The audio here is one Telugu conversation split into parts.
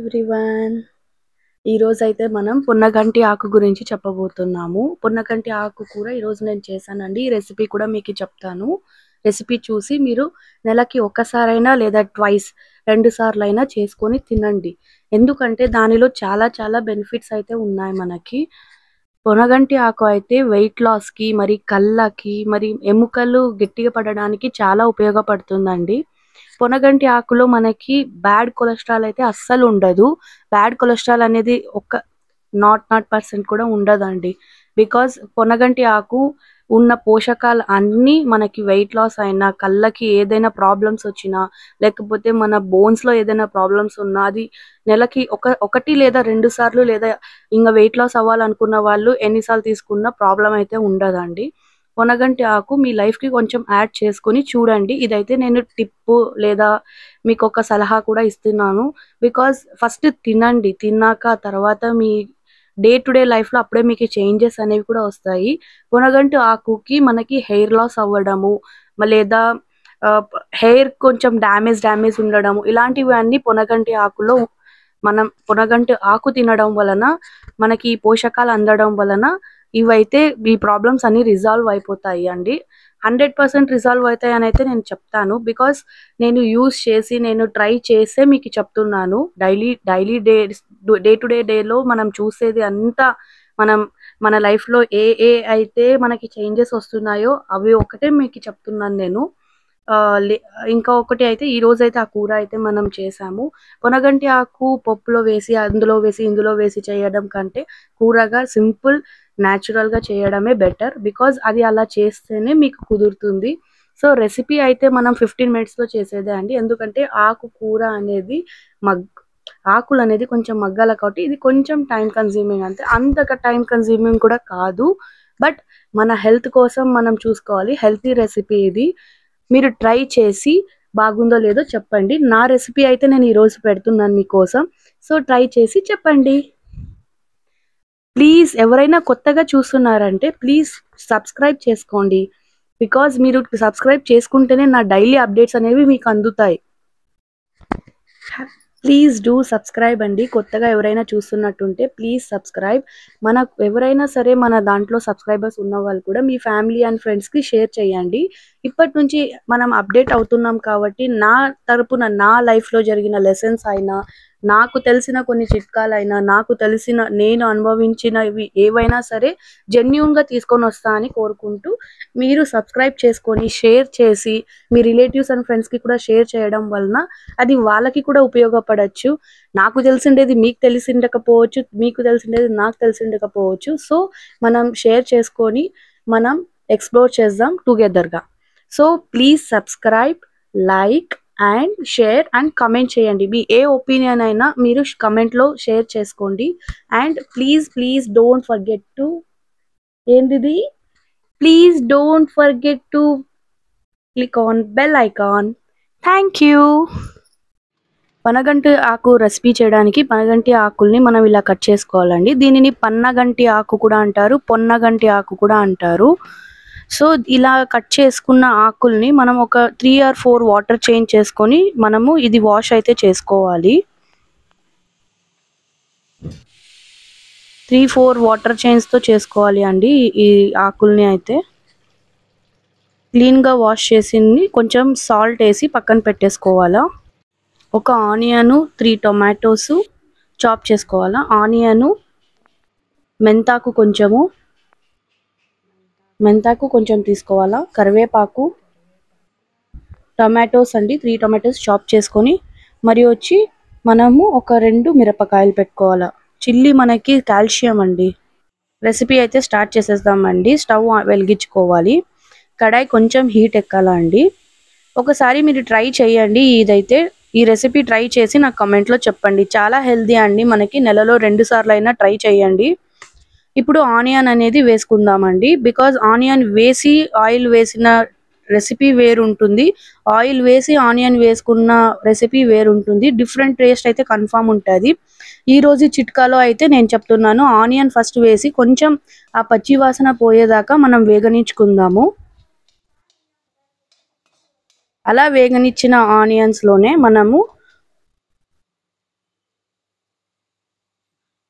ఎవ్రీవన్. ఈరోజైతే మనం పున్నగంటి ఆకు గురించి చెప్పబోతున్నాము. పున్నగంటి ఆకు కూర ఈరోజు నేను చేశానండి. ఈ రెసిపీ కూడా మీకు చెప్తాను. రెసిపీ చూసి మీరు నెలకి ఒక్కసారైనా లేదా ట్వైస్ 2 సార్లైనా చేసుకొని తినండి. ఎందుకంటే దానిలో చాలా బెనిఫిట్స్ అయితే ఉన్నాయి మనకి. పొనగంటి ఆకు అయితే వెయిట్ లాస్‌కి, మరి కళ్ళకి, మరి ఎముకలు గట్టిగా పడడానికి చాలా ఉపయోగపడుతుందండి. పొనగంటి ఆకులో మనకి బ్యాడ్ కొలెస్ట్రాల్ అయితే అస్సలు ఉండదు. బ్యాడ్ కొలెస్ట్రాల్ అనేది ఒక 0% కూడా ఉండదండి. బికాజ్ పొనగంటి ఆకు ఉన్న పోషకాలు అన్నీ మనకి వెయిట్ లాస్ అయినా, కళ్ళకి ఏదైనా ప్రాబ్లమ్స్ వచ్చినా, లేకపోతే మన బోన్స్‌లో ఏదైనా ప్రాబ్లమ్స్ ఉన్నా అది నెలకి ఒకటి లేదా 2 సార్లు లేదా ఇంగ వెయిట్ లాస్ అవ్వాలనుకున్న వాళ్ళు ఎన్ని సార్లు తీసుకున్నా ప్రాబ్లమ్ అయితే ఉండదండి. పొనగంటి ఆకు మీ లైఫ్‌కి కొంచెం యాడ్ చేసుకొని చూడండి. ఇదైతే నేను టిప్పు లేదా మీకొక సలహా కూడా ఇస్తున్నాను. బికాజ్ ఫస్ట్ తినండి. తిన్నాక తర్వాత మీ డే టు డే లైఫ్‌లో అప్పుడే మీకు చేంజెస్ అనేవి కూడా వస్తాయి. పొనగంటి ఆకుకి మనకి హెయిర్ లాస్ అవ్వడము, లేదా హెయిర్ కొంచెం డ్యామేజ్ ఉండడము ఇలాంటివన్నీ పొనగంటి ఆకులో మనం పొనగంటి ఆకు తినడం వలన మనకి ఈ పోషకాలు అందడం వలన ఇవైతే ఈ ప్రాబ్లమ్స్ అన్నీ రిజాల్వ్ అయిపోతాయి అండి. 100% రిజాల్వ్ అవుతాయనైతే నేను చెప్తాను. బికాజ్ నేను యూజ్ చేసి, నేను ట్రై చేసే మీకు చెప్తున్నాను. డైలీ డే టు డేలో మనం చూసేది అంతా మనం మన లైఫ్‌లో అయితే మనకి చేంజెస్ వస్తున్నాయో అవి ఒకటే మీకు చెప్తున్నాను నేను. లే ఇంకా ఒకటి అయితే ఈరోజైతే ఆ కూర అయితే మనం చేసాము. పొనగంటి ఆకు పప్పులో వేసి, అందులో వేసి, ఇందులో వేసి చేయడం కంటే కూరగా సింపుల్ న్యాచురల్‌గా చేయడమే బెటర్. బికాజ్ అది అలా చేస్తేనే మీకు కుదురుతుంది. సో, రెసిపీ అయితే మనం 15 మినిట్స్‌లో చేసేదే అండి. ఎందుకంటే ఆకు కూర అనేది మగ్ ఆకులనేది కొంచెం మగ్గాలి కాబట్టి ఇది కొంచెం టైమ్ కన్జ్యూమింగ్ అంతే. అంతగా టైమ్ కన్జ్యూమింగ్ కూడా కాదు. బట్ మన హెల్త్ కోసం మనం చూసుకోవాలి. హెల్తీ రెసిపీ ఇది. మీరు ట్రై చేసి బాగుందో లేదో చెప్పండి. నా రెసిపీ అయితే నేను ఈరోజు పెడుతున్నాను మీకోసం. సో, ట్రై చేసి చెప్పండి. ప్లీజ్ ఎవరైనా కొత్తగా చూస్తున్నారంటే ప్లీజ్ సబ్స్క్రైబ్ చేసుకోండి. బికాజ్ మీరు సబ్స్క్రైబ్ చేసుకుంటేనే నా డైలీ అప్డేట్స్ అనేవి మీకు అందుతాయి. ప్లీజ్ డూ సబ్స్క్రైబ్ అండి. కొత్తగా ఎవరైనా చూస్తున్నట్టుంటే ప్లీజ్ సబ్స్క్రైబ్. ఎవరైనా సరే మన దాంట్లో సబ్స్క్రైబర్స్ ఉన్నవాళ్ళు కూడా మీ ఫ్యామిలీ అండ్ ఫ్రెండ్స్‌కి షేర్ చేయండి. ఇప్పటి నుంచి మనం అప్డేట్ అవుతున్నాం కాబట్టి నా తరపున నా లైఫ్‌లో జరిగిన లెసన్స్ అయినా, నాకు తెలిసిన కొన్ని చిట్కాలైనా, నాకు తెలిసిన నేను అనుభవించినవి ఏవైనా సరే జెన్యూన్‌గా తీసుకొనొస్తా అని కోరుకుంటూ మీరు సబ్స్క్రైబ్ చేసుకొని, షేర్ చేసి, మీ రిలేటివ్స్ అండ్ ఫ్రెండ్స్‌కి కూడా షేర్ చేయడం వలన అది వాళ్ళకి కూడా ఉపయోగపడొచ్చు. నాకు తెలిసిండేది మీకు తెలిసుండకపోవచ్చు. మీకు తెలిసిండేది నాకు తెలిసుండకపోవచ్చు. సో, మనం షేర్ చేసుకొని మనం ఎక్స్‌ప్లోర్ చేద్దాం టుగెదర్‌గా. So, please subscribe, like and share and comment చేయండి. మీ ఏ ఒపీనియన్ అయినా మీరు కామెంట్‌లో షేర్ చేసుకోండి. And please don't forget to ఏందిది? Please don't forget to click on bell icon. Thank you. పనగంటి ఆకు రెసిపీ చేయడానికి పనగంటి ఆకుల్ని మనం ఇలా కట్ చేసుకోవాలండి. దీనిని పన్నగంటి ఆకు కూడా అంటారు, పొన్నగంటి ఆకు కూడా అంటారు. సో, ఇలా కట్ చేసుకున్న ఆకుల్ని మనం ఒక 3 ఆర్ 4 వాటర్ చేంజ్ చేసుకొని మనము ఇది వాష్ అయితే చేసుకోవాలి. 3, 4 వాటర్ చేంజ్‌తో చేసుకోవాలి అండి ఈ ఆకుల్ని అయితే. క్లీన్‌గా వాష్ చేసింది కొంచెం సాల్ట్ వేసి పక్కన పెట్టేసుకోవాలా. ఒక ఆనియను, 3 టొమాటోసు చాప్ చేసుకోవాలా. ఆనియను, మెంతాకు కొంచెం తీసుకోవాలా. కరివేపాకు, టొమాటోస్ అండి 3 టొమాటోస్ చాప్ చేసుకొని, మరియు వచ్చి మనము ఒక 2 మిరపకాయలు పెట్టుకోవాలా. చిల్లీ మనకి కాల్షియం అండి. రెసిపీ అయితే స్టార్ట్ చేసేద్దామండి. స్టవ్ వెలిగించుకోవాలి. కడాయి కొంచెం హీట్ ఎక్కాలా అండి. ఒకసారి మీరు ట్రై చేయండి. ఈ రెసిపీ ట్రై చేసి నాకు కామెంట్‌లో చెప్పండి. చాలా హెల్తీ అండి. మనకి నెలలో 2 సార్లైనా ట్రై చేయండి. ఇప్పుడు ఆనియన్ అనేది వేసుకుందామండి. బికాజ్ ఆనియన్ వేసి ఆయిల్ వేసిన రెసిపీ వేరుంటుంది. ఆయిల్ వేసి ఆనియన్ వేసుకున్న రెసిపీ వేరుంటుంది. డిఫరెంట్ టేస్ట్ అయితే కన్ఫర్మ్ ఉంటది. ఈరోజు చిట్కాలో అయితే నేను చెప్తున్నాను. ఆనియన్ ఫస్ట్ వేసి కొంచెం ఆ పచ్చి వాసన పోయేదాకా మనం వేగనించుకుందాము. అలా వేగనిచ్చిన ఆనియన్స్‌లోనే మనము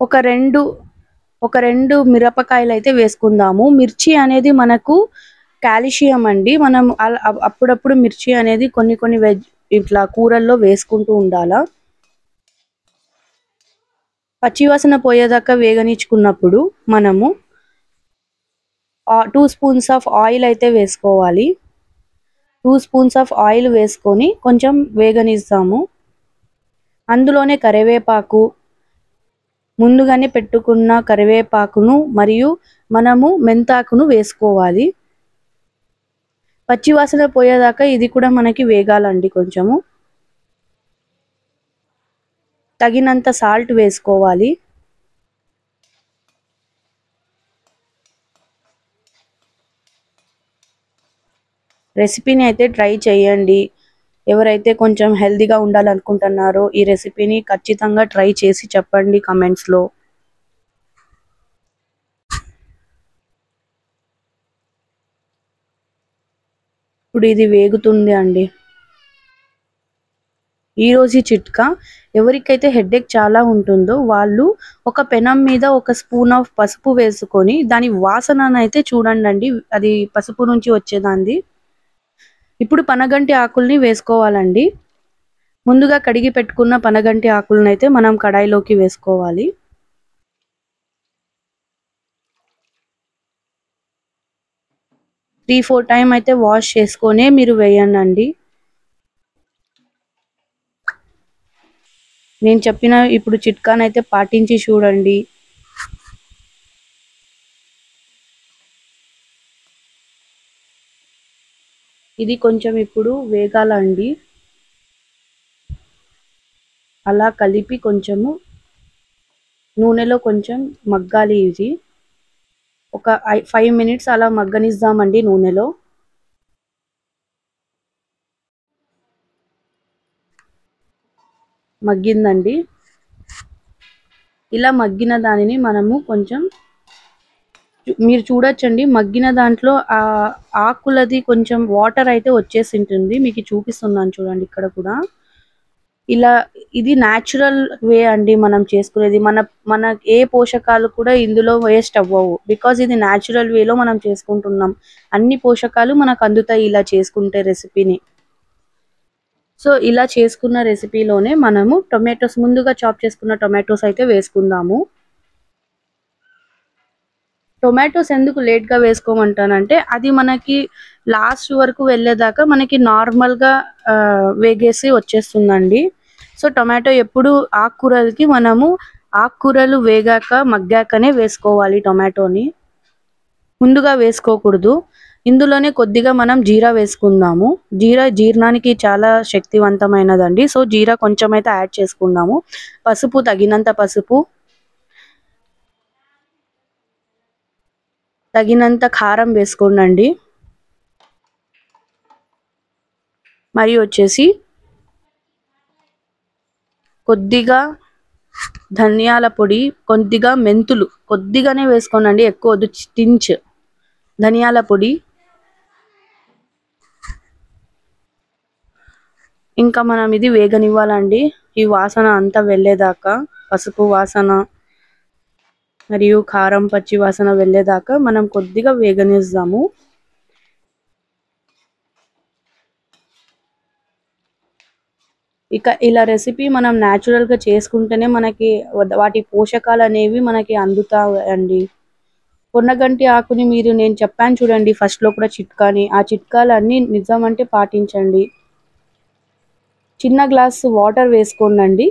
ఒక రెండు మిరపకాయలు అయితే వేసుకుందాము. మిర్చి అనేది మనకు కాల్షియం అండి. మనం అప్పుడప్పుడు మిర్చి అనేది కొన్ని ఇట్లా కూరల్లో వేసుకుంటూ ఉండాలా. పచ్చివాసన పోయేదాకా వేగనిచ్చుకున్నప్పుడు మనము 2 స్పూన్స్ ఆఫ్ ఆయిల్ అయితే వేసుకోవాలి. 2 స్పూన్స్ ఆఫ్ ఆయిల్ వేసుకొని కొంచెం వేగనిస్తాము. అందులోనే కరివేపాకు, ముందుగానే పెట్టుకున్న కరివేపాకును మరియు మనము మెంతాకును వేసుకోవాలి. పచ్చివాసన పోయేదాకా ఇది కూడా మనకి వేగాలండి. కొంచెము తగినంత సాల్ట్ వేసుకోవాలి. రెసిపీని అయితే ట్రై చేయండి. ఎవరైతే కొంచెం హెల్తీగా ఉండాలనుకుంటున్నారో ఈ రెసిపీని ఖచ్చితంగా ట్రై చేసి చెప్పండి కామెంట్స్లో. ఇప్పుడు ఇది వేగుతుంది అండి. ఈరోజు చిట్కా, ఎవరికైతే హెడేక్ చాలా ఉంటుందో వాళ్ళు ఒక పెనం మీద ఒక స్పూన్ ఆఫ్ పసుపు వేసుకొని దాని వాసననైతే చూడండి. అది పసుపు నుంచి వచ్చేదాంది. ఇప్పుడు పనగంటి ఆకుల్ని వేసుకోవాలండి. ముందుగా కడిగి పెట్టుకున్న పనగంటి ఆకులను అయితే మనం కడాయిలోకి వేసుకోవాలి. త్రీ 4 టైం అయితే వాష్ చేసుకొనే మీరు వేయండి. నేను చెప్పిన ఇప్పుడు చిట్కానైతే పాటించి చూడండి. ఇది కొంచెం ఇప్పుడు వేగాలండి. అలా కలిపి కొంచెము నూనెలో కొంచెం మగ్గాలి. ఇది ఒక 5 మినిట్స్ అలా మగ్గనిద్దామండి నూనెలో. మగ్గిందండి. ఇలా మగ్గిన దానిని మనము కొంచెం మీరు చూడొచ్చండి. మగ్గిన దాంట్లో ఆ ఆకులది కొంచెం వాటర్ అయితే వచ్చేసి ఉంటుంది. మీకు చూపిస్తున్నాను చూడండి. ఇక్కడ కూడా ఇలా ఇది న్యాచురల్ వే అండి మనం చేసుకునేది. మన ఏ పోషకాలు కూడా ఇందులో వేస్ట్ అవ్వవు. బికాజ్ ఇది న్యాచురల్ వేలో మనం చేసుకుంటున్నాం. అన్ని పోషకాలు మనకు అందుతాయి ఇలా చేసుకుంటే రెసిపీని. సో ఇలా చేసుకున్న రెసిపీలోనే మనము టొమాటోస్, ముందుగా చాప్ చేసుకున్న టొమాటోస్ అయితే వేసుకుందాము. టొమాటోస్ ఎందుకు లేట్గా వేసుకోమంటానంటే అది మనకి లాస్ట్ వరకు వెళ్ళేదాకా మనకి నార్మల్గా వేగేసి వచ్చేస్తుందండి. సో టొమాటో ఎప్పుడు ఆకుకూరలకి మనము ఆకుకూరలు వేగాక మగ్గాకనే వేసుకోవాలి. టొమాటోని ముందుగా వేసుకోకూడదు. ఇందులోనే కొద్దిగా మనం జీరా వేసుకుందాము. జీరా జీర్ణానికి చాలా శక్తివంతమైనదండి. సో జీరా కొంచెం అయితే యాడ్ చేసుకుందాము. పసుపు, తగినంత పసుపు, తగినంత కారం వేసుకోండి. మరియు వచ్చేసి కొద్దిగా ధనియాల పొడి, కొద్దిగా మెంతులు కొద్దిగానే వేసుకోనండి, ఎక్కువ వద్దు. టించ్ ధనియాల పొడి. ఇంకా మనం ఇది వేగనివ్వాలండి. ఈ వాసన అంతా వెళ్ళేదాకా, పసుపు వాసన మరియు కారం పచ్చి వాసన వెళ్ళేదాకా మనం కొద్దిగా వేగనిస్తాము. ఇక ఇలా రెసిపీ మనం న్యాచురల్గా చేసుకుంటేనే మనకి వాటి పోషకాలు అనేవి మనకి అందుతాయండి. పొన్నగంటి ఆకుని నేను చెప్పాను చూడండి ఫస్ట్లో కూడా చిట్కాని, ఆ చిట్కాలన్నీ నిజమంటే పాటించండి. చిన్న గ్లాస్ వాటర్ వేసుకోండి.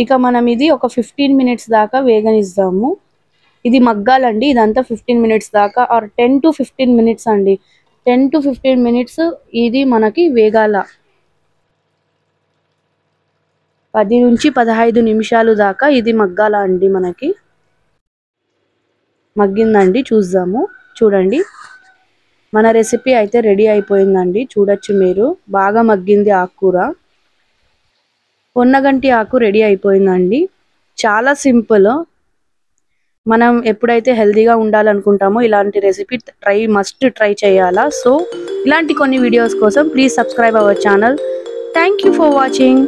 ఇక మనం ఇది ఒక 15 మినిట్స్ దాకా వేగనిస్తాము. ఇది మగ్గాలండి. ఇదంతా 15 మినిట్స్ దాకా, ఆర్ 10 to 15 మినిట్స్ అండి. 10 to 15 మినిట్స్ ఇది మనకి వేగాల. 10 నుంచి 15 నిమిషాలు దాకా ఇది మగ్గాల అండి. మనకి మగ్గిందండి, చూద్దాము. చూడండి, మన రెసిపీ అయితే రెడీ అయిపోయిందండి. చూడొచ్చు మీరు, బాగా మగ్గింది ఆకుకూర. పొన్నగంటి ఆకు రెడీ అయిపోయిందండి. చాలా సింపుల్. మనం ఎప్పుడైతే హెల్తీగా ఉండాలనుకుంటామో ఇలాంటి రెసిపీ మస్ట్ ట్రై చేయాలా. సో ఇలాంటి కొన్ని వీడియోస్ కోసం please subscribe our channel. Thank you for watching.